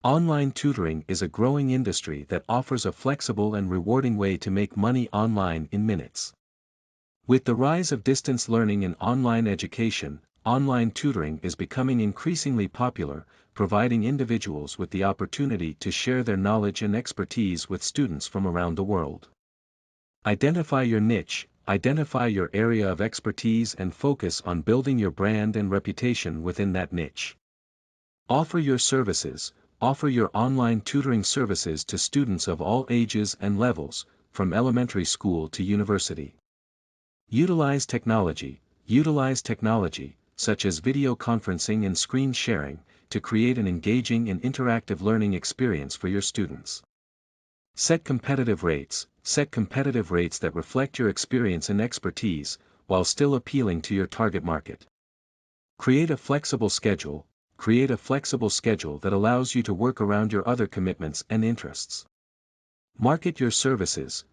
Online tutoring is a growing industry that offers a flexible and rewarding way to make money online in minutes. With the rise of distance learning and online education, online tutoring is becoming increasingly popular, providing individuals with the opportunity to share their knowledge and expertise with students from around the world. Identify your niche, identify your area of expertise and focus on building your brand and reputation within that niche. Offer your services. Offer your online tutoring services to students of all ages and levels, from elementary school to university. Utilize technology, such as video conferencing and screen sharing, to create an engaging and interactive learning experience for your students. Set competitive rates that reflect your experience and expertise, while still appealing to your target market. Create a flexible schedule that allows you to work around your other commitments and interests. Market your services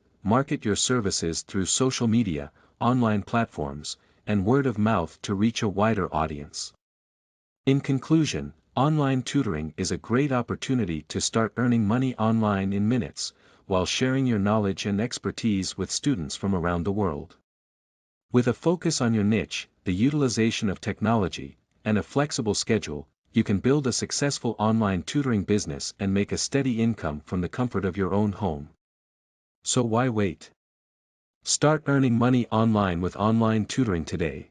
through social media, online platforms, and word of mouth to reach a wider audience. In conclusion, online tutoring is a great opportunity to start earning money online in minutes, while sharing your knowledge and expertise with students from around the world. With a focus on your niche, the utilization of technology, and a flexible schedule, you can build a successful online tutoring business and make a steady income from the comfort of your own home. So why wait? Start earning money online with online tutoring today.